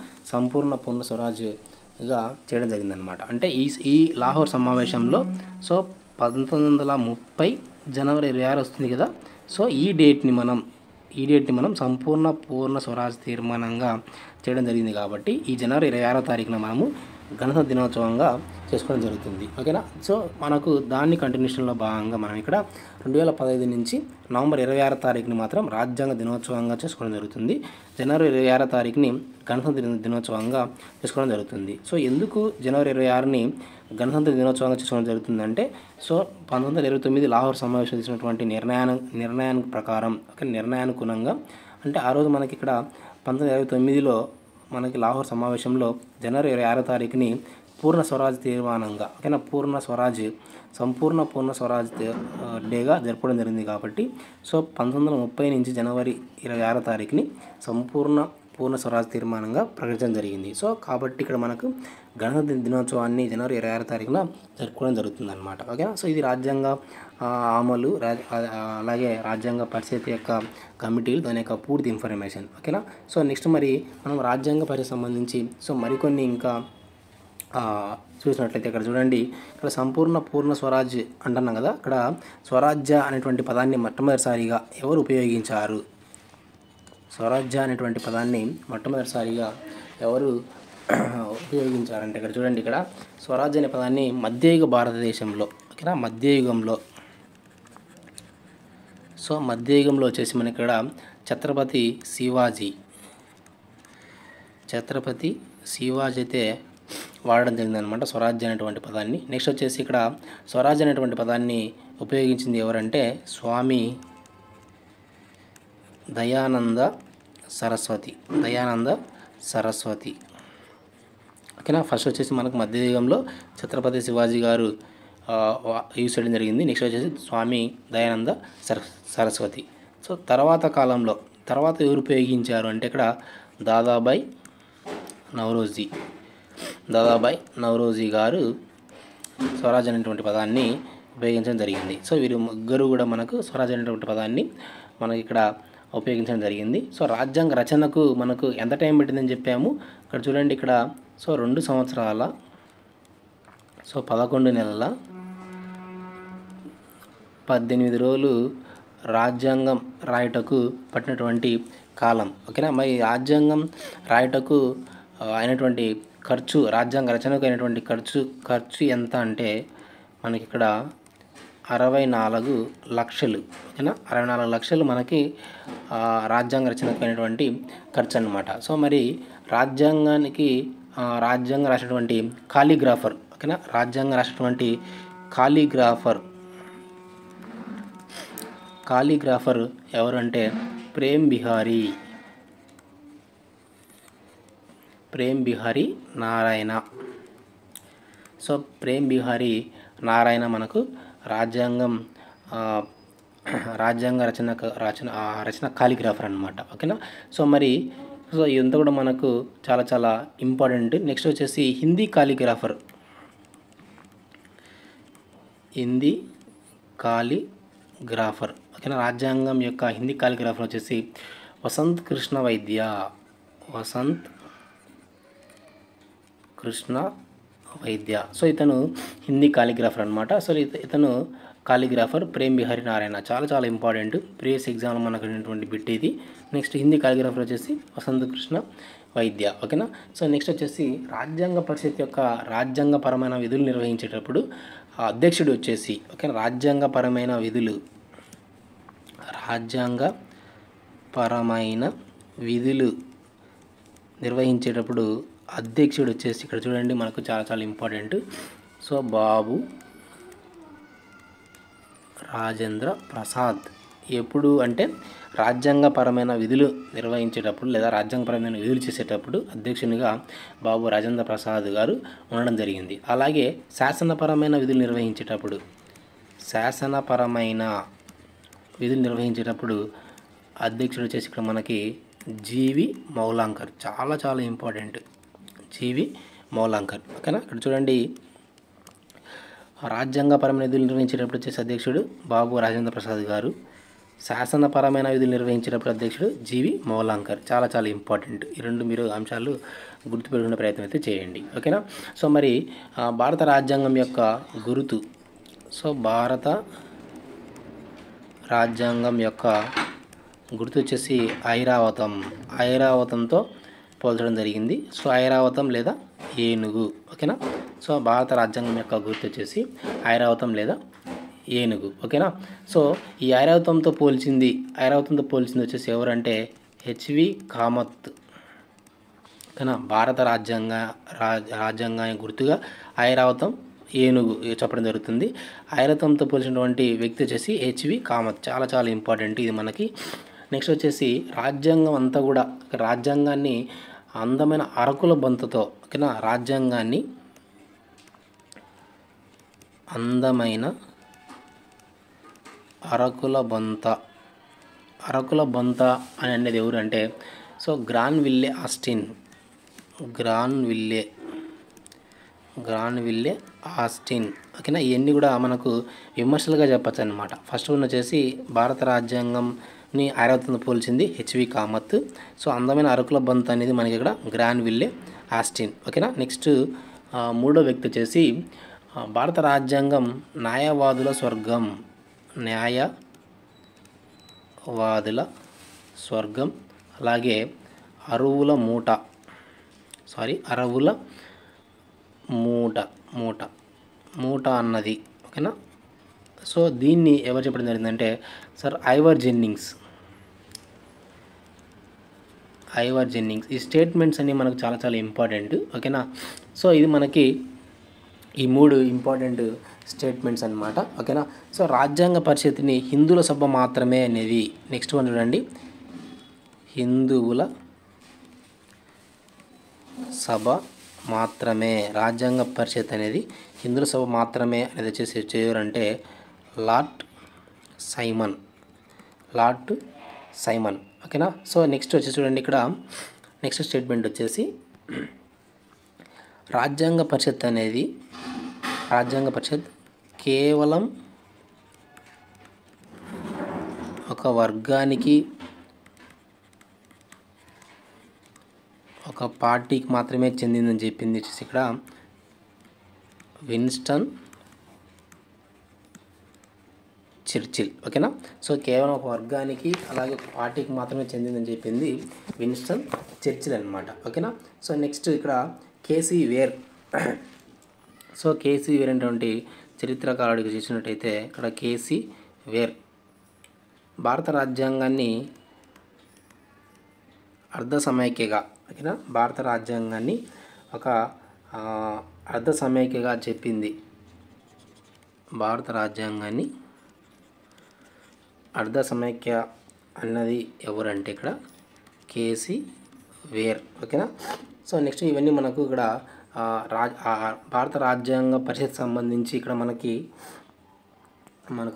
పూర్ణ స్వరాజ్గా చేయడం జరిగిందనమాట. అంటే ఈ లాహోర్ సమావేశంలో సో 1930 జనవరి 26 వస్తుంది కదా. సో ఈ డేట్ని మనం పూర్ణ స్వరాజ్ తీర్మానంగా చేయడం జరిగింది. కాబట్టి ఈ జనవరి 26వ తారీఖున మనము గణతంత్ర దినోత్సవంగా చేసుకోవడం జరుగుతుంది. ఓకేనా, సో మనకు దాన్ని కంటిన్యూషన్లో భాగంగా మనం ఇక్కడ 2015 నుంచి నవంబర్ 26వ తారీఖుని మాత్రం రాజ్యాంగ దినోత్సవంగా చేసుకోవడం జరుగుతుంది. జనవరి 26వ తారీఖుని గణతంత్ర దినోత్సవంగా చేసుకోవడం జరుగుతుంది. సో ఎందుకు జనవరి 26ని గణతంత్ర దినోత్సవంగా చేసుకోవడం జరుగుతుందంటే సో 1929 లాహోర్ సమావేశం తీసుకున్నటువంటి నిర్ణయానికి ప్రకారం, నిర్ణయానుగుణంగా, అంటే ఆ రోజు మనకి ఇక్కడ 1929లో మనకి లాహోర్ సమావేశంలో జనవరి 26వ తారీఖుని పూర్ణ స్వరాజ్ తీర్మానంగా, ఓకేనా, పూర్ణ స్వరాజ్ డేగా జరపడం జరిగింది. కాబట్టి సో 1930 నుంచి జనవరి 26వ తారీఖుని పూర్ణ స్వరాజ్ తీర్మానంగా ప్రకటించడం జరిగింది. సో కాబట్టి ఇక్కడ మనకు గణతంత్ర దినోత్సవాన్ని జనవరి 26వ తారీఖున జరుపుకోవడం జరుగుతుంది అనమాట. ఓకేనా, సో ఇది రాజ్యాంగ అమలు, అలాగే రాజ్యాంగ పరిషత్ యొక్క కమిటీలు, దాని యొక్క పూర్తి ఇన్ఫర్మేషన్. ఓకేనా, సో నెక్స్ట్ మరి మనం రాజ్యాంగ పరిషత్ సంబంధించి సో మరికొన్ని ఇంకా చూసినట్లయితే ఇక్కడ చూడండి, ఇక్కడ పూర్ణ స్వరాజ్ అంటున్నాం కదా. ఇక్కడ స్వరాజ్య అనేటువంటి పదాన్ని మొట్టమొదటిసారిగా ఎవరు ఉపయోగించారు? స్వరాజ్య అనేటువంటి పదాన్ని మొట్టమొదటిసారిగా ఎవరు ఉపయోగించారంటే ఇక్కడ చూడండి, ఇక్కడ స్వరాజ్య అనే పదాన్ని మధ్యయుగ భారతదేశంలో, ఓకేనా, మధ్యయుగంలో వచ్చేసి మనకి ఇక్కడ ఛత్రపతి శివాజీ అయితే వాడడం జరిగిందనమాట స్వరాజ్య అనేటువంటి పదాన్ని. నెక్స్ట్ వచ్చేసి ఇక్కడ స్వరాజ్య అనేటువంటి పదాన్ని ఉపయోగించింది ఎవరంటే స్వామి దయానంద సరస్వతి. ఓకేనా, ఫస్ట్ వచ్చేసి మనకు మధ్యయుగంలో ఛత్రపతి శివాజీ గారు యూజ్ చేయడం జరిగింది. నెక్స్ట్ వచ్చేసి స్వామి దయానంద సరస్వతి. సో తర్వాత ఎవరు ఉపయోగించారు అంటే ఇక్కడ దాదాబాయ్ నౌరోజీ గారు స్వరాజ్ అనేటువంటి పదాన్ని ఉపయోగించడం జరిగింది. సో వీరు ముగ్గురు కూడా మనకు స్వరాజ్ అనేటువంటి పదాన్ని మనకి ఇక్కడ ఉపయోగించడం జరిగింది. సో రాజ్యాంగ రచనకు మనకు ఎంత టైం పట్టిందని చెప్పాము. ఇక్కడ చూడండి, ఇక్కడ సో 2 సంవత్సరాల 11 నెలల 18 రోజులు రాజ్యాంగం రాయటకు పట్టినటువంటి కాలం. ఓకేనా, మరి రాజ్యాంగం రాయటకు అయినటువంటి ఖర్చు, రాజ్యాంగ రచనకు అయినటువంటి ఖర్చు ఎంత అంటే మనకి ఇక్కడ 64 లక్షలు. ఓకేనా, 64 లక్షలు మనకి రాజ్యాంగ రచనకు అయినటువంటి ఖర్చు అన్నమాట. సో మరి రాజ్యాంగం రాసినటువంటి కాలిగ్రాఫర్, ఓకేనా, రాజ్యాంగం రాసినటువంటి కాలిగ్రాఫర్ ఎవరు అంటే ప్రేమ్ బిహారీ నారాయణ. సో ప్రేమ్ బిహారీ నారాయణ మనకు రాజ్యాంగ రచన కాలిగ్రాఫర్ అన్నమాట. ఓకేనా, సో మరి ఇదంతా కూడా మనకు చాలా చాలా ఇంపార్టెంట్. నెక్స్ట్ వచ్చేసి హిందీ కాలిగ్రాఫర్, ఓకేనా, రాజ్యాంగం యొక్క హిందీ కాలిగ్రాఫర్ వచ్చేసి వసంత్ కృష్ణ వైద్య. సో ఇతను హిందీ కాలిగ్రాఫర్ అనమాట. సో ఇతను కాలిగ్రాఫర్ ప్రేమ్ బిహారీ నారాయణ. చాలా చాలా ఇంపార్టెంట్, ప్రీవియస్ ఎగ్జామ్లో మనకు ఉన్నటువంటి బిట్ ఇది. నెక్స్ట్ హిందీ కాలిగ్రాఫర్ వచ్చేసి వసంత కృష్ణ వైద్య. ఓకేనా. సో నెక్స్ట్ వచ్చేసి రాజ్యాంగ పరిషత్ యొక్క రాజ్యాంగపరమైన విధులు నిర్వహించేటప్పుడు అధ్యక్షుడు వచ్చేసి, ఓకేనా, రాజ్యాంగపరమైన విధులు నిర్వహించేటప్పుడు అధ్యక్షుడు వచ్చేసి ఇక్కడ చూడండి మనకు చాలా చాలా ఇంపార్టెంట్. సో బాబు రాజేంద్ర ప్రసాద్. ఎప్పుడు అంటే రాజ్యాంగపరమైన విధులు నిర్వహించేటప్పుడు లేదా రాజ్యాంగపరమైన విధులు చేసేటప్పుడు అధ్యక్షునిగా బాబు రాజేంద్ర ప్రసాద్ గారు ఉండడం జరిగింది. అలాగే శాసనపరమైన విధులు నిర్వహించేటప్పుడు అధ్యక్షుడు వచ్చేసి ఇక్కడ మనకి జీవి మౌలాంకర్. చాలా చాలా ఇంపార్టెంట్, జీవి మౌలాంకర్. ఓకేనా. ఇక్కడ చూడండి రాజ్యాంగపరమైన విధులు నిర్వహించేటప్పుడు వచ్చేసి అధ్యక్షుడు బాబు రాజేంద్ర ప్రసాద్ గారు, శాసనపరమైన విధులు నిర్వహించేటప్పుడు అధ్యక్షుడు జీవి మౌలాంకర్. చాలా చాలా ఇంపార్టెంట్. ఈ రెండు మీరు అంశాలు గుర్తుపెట్టుకునే ప్రయత్నం అయితే చేయండి. ఓకేనా. సో మరి భారత రాజ్యాంగం యొక్క గుర్తు. సో భారత రాజ్యాంగం యొక్క గుర్తు వచ్చేసి ఐరావతంతో పోల్చడం జరిగింది. సో ఐరావతం లేదా ఏనుగు. ఓకేనా. సో భారత రాజ్యాంగం యొక్క గుర్తు వచ్చేసి ఐరావతం లేదా ఏనుగు. ఓకేనా. సో ఈ ఐరావతంతో పోల్చింది వచ్చేసి ఎవరంటే హెచ్వి కామత్. ఓకేనా. భారత రాజ్యాంగానికి గుర్తుగా ఐరావతం, ఏనుగు చెప్పడం జరుగుతుంది. ఐరావతంతో పోల్చినటువంటి వ్యక్తి వచ్చేసి హెచ్వి కామత్. చాలా చాలా ఇంపార్టెంట్ ఇది మనకి. నెక్స్ట్ వచ్చేసి రాజ్యాంగం అంతా కూడా, రాజ్యాంగాన్ని అందమైన అరకుల బంతతో, ఓకేనా, రాజ్యాంగాన్ని అందమైన అరకుల బంత అని అనేది ఎవరు అంటే సో గ్రాన్విల్లే ఆస్టిన్. ఓకేనా. ఇవన్నీ కూడా మనకు విమర్శలుగా చెప్పచ్చు అనమాట. ఫస్ట్ వన్ వచ్చేసి భారత రాజ్యాంగంని ఐరావతంతో పోల్చింది హెచ్వి కామత్. సో అందమైన అరకుల బంత అనేది మనకి ఇక్కడ గ్రాన్విల్లే ఆస్టిన్. ఓకేనా. నెక్స్ట్ మూడో వ్యక్తి వచ్చేసి భారత రాజ్యాంగం న్యాయవాదుల స్వర్గం, అలాగే అరువుల మూట అన్నది. ఓకేనా. సో దీన్ని ఎవరు చెప్పడం జరిగిందంటే సర్ ఐవర్ జెన్నింగ్స్. ఈ స్టేట్మెంట్స్ అన్నీ మనకు చాలా చాలా ఇంపార్టెంట్. ఓకేనా. సో ఇది మనకి ఈ మూడు ఇంపార్టెంట్ స్టేట్మెంట్స్ అన్నమాట. ఓకేనా. సో రాజ్యాంగ పరిషత్ని హిందువుల సభ మాత్రమే అనేది. నెక్స్ట్ వన్ చూడండి, హిందువుల సభ మాత్రమే. రాజ్యాంగ పరిషత్ అనేది హిందువుల సభ మాత్రమే అనేది వచ్చేసి చేయరంటే లార్డ్ సైమన్. ఓకేనా. సో నెక్స్ట్ వచ్చేసి చూడండి ఇక్కడ నెక్స్ట్ స్టేట్మెంట్ వచ్చేసి రాజ్యాంగ పరిషత్ కేవలం ఒక వర్గానికి, ఒక పార్టీకి మాత్రమే చెందిందని చెప్పింది వచ్చేసి ఇక్కడ విన్స్టన్ చర్చిల్. ఓకేనా. సో కేవలం ఒక వర్గానికి అలాగే ఒక పార్టీకి మాత్రమే చెందిందని చెప్పింది విన్స్టన్ చర్చిల్ అనమాట. ఓకేనా. సో నెక్స్ట్ ఇక్కడ KC Wheare. So KC Wheare అనేటువంటి చరిత్రకారుడికి చూసినట్టయితే ఇక్కడ కేసీ వేర్ భారత రాజ్యాంగాన్ని అర్ధ సమైక్యగా, ఓకేనా, భారత రాజ్యాంగాన్ని ఒక అర్ధ సమైక్యగా చెప్పింది. భారత రాజ్యాంగాన్ని అర్ధ సమైక్య అన్నది ఎవరంటే ఇక్కడ కేసీ వేర్. ఓకేనా. సో నెక్స్ట్ ఇవన్నీ మనకు ఇక్కడ భారత రాజ్యాంగ పరిషత్ సంబంధించి ఇక్కడ మనకు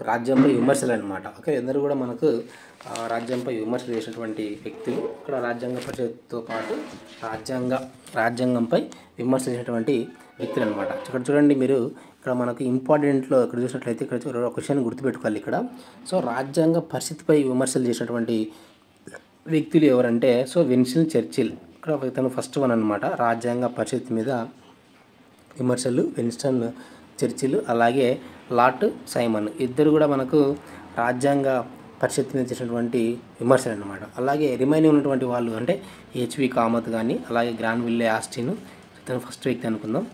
రాజ్యంపై విమర్శలు అనమాట. ఓకే. అందరూ కూడా మనకు రాజ్యంపై విమర్శలు చేసినటువంటి వ్యక్తులు ఇక్కడ రాజ్యాంగ పరిషత్తో పాటు రాజ్యాంగంపై విమర్శలు చేసినటువంటి వ్యక్తులు అనమాట. ఇక్కడ చూడండి మీరు ఇక్కడ మనకు ఇంపార్టెంట్లో ఇక్కడ చూసినట్లయితే ఇక్కడ క్వశ్చన్ గుర్తుపెట్టుకోవాలి ఇక్కడ. సో రాజ్యాంగ పరిషత్పై విమర్శలు చేసినటువంటి వ్యక్తులు ఎవరంటే సో విన్స్టన్ చర్చిల్. ఇక్కడ తను ఫస్ట్ వన్ అనమాట. రాజ్యాంగ పరిషత్ మీద విమర్శలు విన్స్టన్ చర్చిల్ అలాగే లార్డ్ సైమన్ ఇద్దరు కూడా మనకు రాజ్యాంగ పరిషత్ మీద చేసినటువంటి విమర్శలు అన్నమాట. అలాగే రిమైనింగ్ ఉన్నటువంటి వాళ్ళు అంటే హెచ్వి కామత్ కానీ అలాగే గ్రాన్విల్లే ఆస్టిన్ ఇతను ఫస్ట్ వ్యక్తి అనుకుందాం.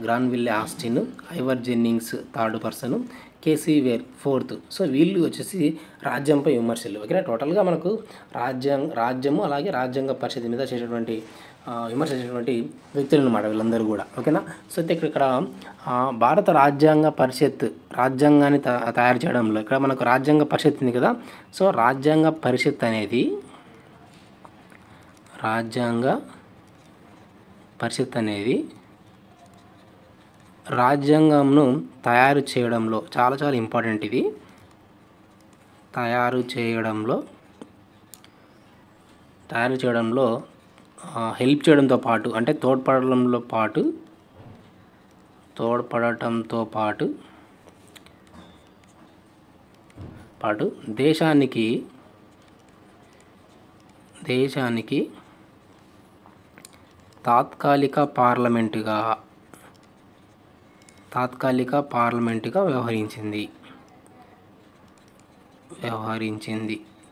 Granville Austin, Ivor Jennings third person, KC Wheare fourth. So వీళ్ళు వచ్చేసి రాజ్యంపై విమర్శలు. ఓకేనా, టోటల్గా మనకు రాజ్యము అలాగే రాజ్యాంగ పరిషత్ మీద చేసేటువంటి విమర్శ చేసేటువంటి వ్యక్తులు అన్నమాట వీళ్ళందరూ కూడా. ఓకేనా, సో అయితే ఇక్కడ భారత రాజ్యాంగ పరిషత్ రాజ్యాంగాన్ని తయారు చేయడంలో ఇక్కడ మనకు రాజ్యాంగ పరిషత్ ఉంది కదా. సో రాజ్యాంగ పరిషత్ అనేది రాజ్యాంగంను తయారు చేయడంలో చాలా చాలా ఇంపార్టెంట్. ఇది తయారు చేయడంలో హెల్ప్ చేయడంతో పాటు అంటే తోడ్పడటంతో పాటు దేశానికి తాత్కాలిక పార్లమెంటుగా వ్యవహరించింది.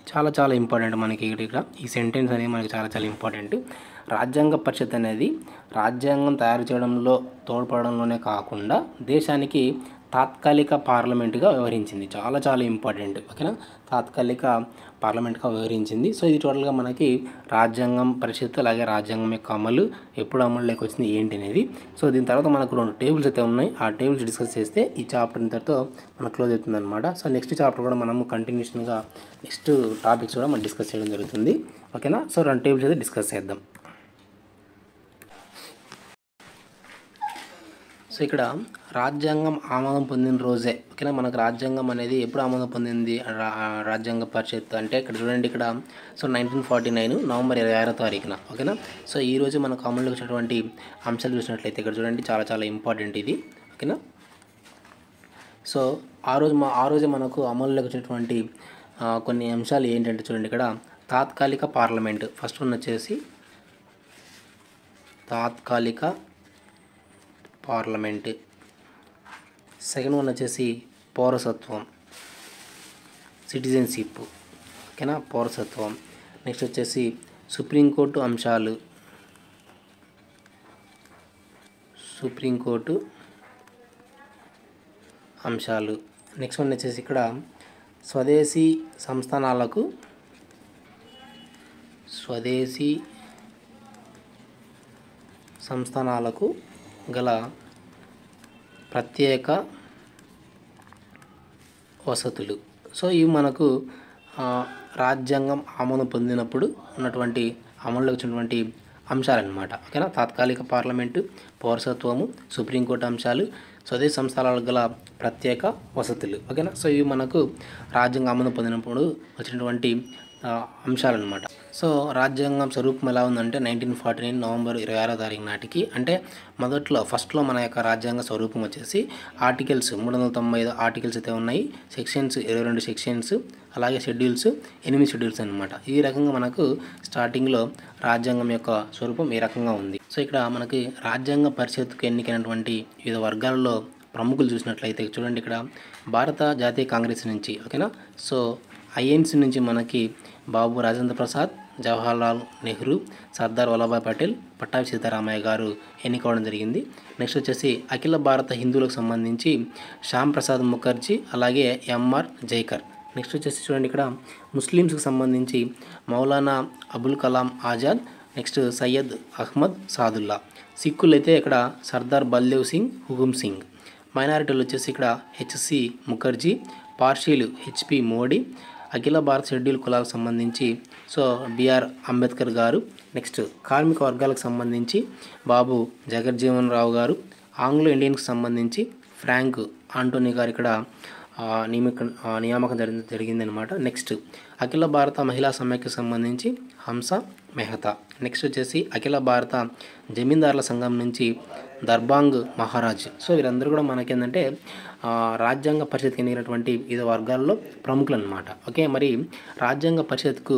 చాలా చాలా ఇంపార్టెంట్ మనకి ఇక్కడ ఈ సెంటెన్స్ అనేది మనకి చాలా చాలా ఇంపార్టెంట్. రాజ్యాంగ పరిషత్ అనేది రాజ్యాంగం తయారు చేయడంలో తోడ్పడడంలోనే కాకుండా దేశానికి తాత్కాలిక పార్లమెంటుగా వ్యవహరించింది. చాలా చాలా ఇంపార్టెంట్. ఓకేనా, తాత్కాలిక పార్లమెంట్గా వ్యవహరించింది. సో ఇది టోటల్గా మనకి రాజ్యాంగం పరిషత్ అలాగే రాజ్యాంగం యొక్క అమలు ఎప్పుడు అమలులోకి వచ్చింది ఏంటి అనేది. సో దీని తర్వాత మనకు 2 టేబుల్స్ అయితే ఉన్నాయి. ఆ టేబుల్స్ డిస్కస్ చేస్తే ఈ చాప్టర్ ఇంతటితో మనకు క్లోజ్ అవుతుంది అనమాట. సో నెక్స్ట్ చాప్టర్ కూడా మనము కంటిన్యూషన్గా నెక్స్ట్ టాపిక్స్ కూడా మనం డిస్కస్ చేయడం జరుగుతుంది. ఓకేనా, సో 2 టేబుల్స్ అయితే డిస్కస్ చేద్దాం. సో ఇక్కడ రాజ్యాంగం ఆమోదం పొందిన రోజే. ఓకేనా, మనకు రాజ్యాంగం అనేది ఎప్పుడు ఆమోదం పొందింది రాజ్యాంగ పరిషత్ అంటే ఇక్కడ చూడండి. ఇక్కడ సో 1949 నవంబర్ 26వ తారీఖున. ఓకేనా, సో ఈరోజు మనకు అమలులోకి వచ్చినటువంటి అంశాలు చూసినట్లయితే ఇక్కడ చూడండి చాలా చాలా ఇంపార్టెంట్ ఇది. ఓకేనా, సో ఆ రోజు మనకు అమలులోకి వచ్చినటువంటి కొన్ని అంశాలు ఏంటంటే చూడండి. ఇక్కడ తాత్కాలిక పార్లమెంట్ ఫస్ట్ వన్ వచ్చేసి తాత్కాలిక పార్లమెంట్, సెకండ్ వన్ వచ్చేసి పౌరసత్వం సిటిజన్షిప్. ఓకేనా, పౌరసత్వం. నెక్స్ట్ వచ్చేసి సుప్రీంకోర్టు అంశాలు. నెక్స్ట్ వన్ వచ్చేసి ఇక్కడ స్వదేశీ సంస్థానాలకు గల ప్రత్యేక వసతులు. సో ఇవి మనకు రాజ్యాంగం ఆమోదం పొందినప్పుడు ఉన్నటువంటి అమలులోకి వచ్చినటువంటి అంశాలన్నమాట. ఓకేనా, తాత్కాలిక పార్లమెంటు, పౌరసత్వము, సుప్రీంకోర్టు అంశాలు, స్వదేశీ సంస్థలకు గల ప్రత్యేక వసతులు. ఓకేనా, సో ఇవి మనకు రాజ్యాంగం ఆమోదం పొందినప్పుడు వచ్చినటువంటి అంశాలన్నమాట. సో రాజ్యాంగం స్వరూపం ఎలా ఉందంటే 1949 నవంబర్ 26వ తారీఖు నాటికి అంటే ఫస్ట్లో మన యొక్క రాజ్యాంగ స్వరూపం వచ్చేసి ఆర్టికల్స్ 395 ఆర్టికల్స్ అయితే ఉన్నాయి. సెక్షన్స్ 22 సెక్షన్స్ అలాగే షెడ్యూల్స్ 8 షెడ్యూల్స్ అనమాట. ఈ రకంగా మనకు స్టార్టింగ్లో రాజ్యాంగం యొక్క స్వరూపం ఈ రకంగా ఉంది. సో ఇక్కడ మనకి రాజ్యాంగ పరిషత్కు ఎన్నికైనటువంటి వివిధ వర్గాలలో ప్రముఖులు చూసినట్లయితే చూడండి. ఇక్కడ భారత జాతీయ కాంగ్రెస్ నుంచి. ఓకేనా, సో ఐఎన్సీ నుంచి మనకి బాబు రాజేంద్ర ప్రసాద్, జవహర్లాల్ నెహ్రూ, సర్దార్ వల్లభాయ్ పటేల్, పట్టాభి సీతారామయ్య గారు ఎన్నికవడం జరిగింది. నెక్స్ట్ వచ్చేసి అఖిల భారత హిందువులకు సంబంధించి శ్యామ్ ప్రసాద్ ముఖర్జీ అలాగే ఎంఆర్ జైకర్. నెక్స్ట్ వచ్చేసి చూడండి ఇక్కడ ముస్లిమ్స్కి సంబంధించి మౌలానా అబుల్ కలాం ఆజాద్, నెక్స్ట్ సయ్యద్ అహ్మద్ సాదుల్లా. సిక్కులు అయితే ఇక్కడ సర్దార్ బల్దేవ్ సింగ్, హుకుమ్ సింగ్. మైనారిటీలు వచ్చేసి ఇక్కడ హెచ్సి ముఖర్జీ, పార్షీలు హెచ్పి మోడీ. అఖిల భారత షెడ్యూల్ కులాలకు సంబంధించి సో బిఆర్ అంబేద్కర్ గారు. నెక్స్ట్ కార్మిక వర్గాలకు సంబంధించి బాబు జగజ్జీవన్ రావు గారు. ఆంగ్లో ఇండియన్కి సంబంధించి ఫ్రాంక్ ఆంటోనీ గారు ఇక్కడ నియామకం జరిగిందనమాట. నెక్స్ట్ అఖిల భారత మహిళా సమైక్యకు సంబంధించి హంస మెహతా. నెక్స్ట్ వచ్చేసి అఖిల భారత జమీందారుల సంఘం నుంచి దర్బాంగ్ మహారాజ్. సో వీరందరూ కూడా మనకేంటంటే రాజ్యాంగ పరిషత్కి ఎన్నికైనటువంటి వివిధ వర్గాల్లో ప్రముఖులు అనమాట. ఓకే, మరి రాజ్యాంగ పరిషత్కు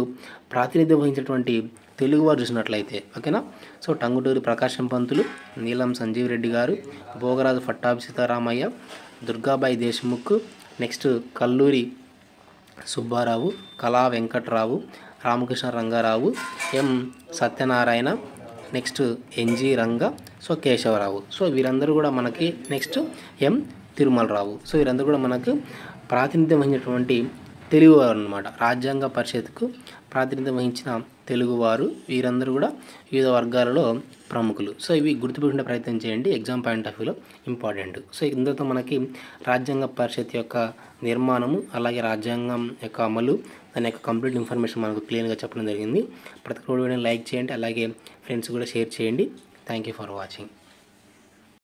ప్రాతినిధ్యం వహించినటువంటి తెలుగువారు చూసినట్లయితే ఓకేనా. సో టంగుటూరి ప్రకాశం పంతులు, నీలం సంజీవ్ రెడ్డి గారు, భోగరాజు పట్టాభి సీతారామయ్య, దుర్గాబాయి దేశ్ముఖ్, నెక్స్ట్ కల్లూరి సుబ్బారావు, కళా వెంకట్రావు, రామకృష్ణ రంగారావు, ఎం సత్యనారాయణ, నెక్స్ట్ ఎన్జి రంగ, సో కేశవరావు. సో వీరందరూ కూడా మనకి నెక్స్ట్ ఎం తిరుమలరావు. సో వీరందరూ కూడా మనకు ప్రాతినిధ్యం వహించినటువంటి తెలుగువారు అన్నమాట. రాజ్యాంగ పరిషత్కు ప్రాతినిధ్యం వహించిన తెలుగువారు వీరందరూ కూడా వివిధ వర్గాలలో ప్రముఖులు. సో ఇవి గుర్తుపెట్టుకునే ప్రయత్నం చేయండి, ఎగ్జామ్ పాయింట్ ఆఫ్ వ్యూలో ఇంపార్టెంట్. సో ఇందులో మనకి రాజ్యాంగ పరిషత్ యొక్క నిర్మాణము, అలాగే రాజ్యాంగం యొక్క అమలు, దాని యొక్క కంప్లీట్ ఇన్ఫర్మేషన్ మనకు క్లియర్గా చెప్పడం జరిగింది. ప్రతి ఒక్క వీడియోని లైక్ చేయండి, అలాగే ఫ్రెండ్స్ కూడా షేర్ చేయండి. Thank you for watching.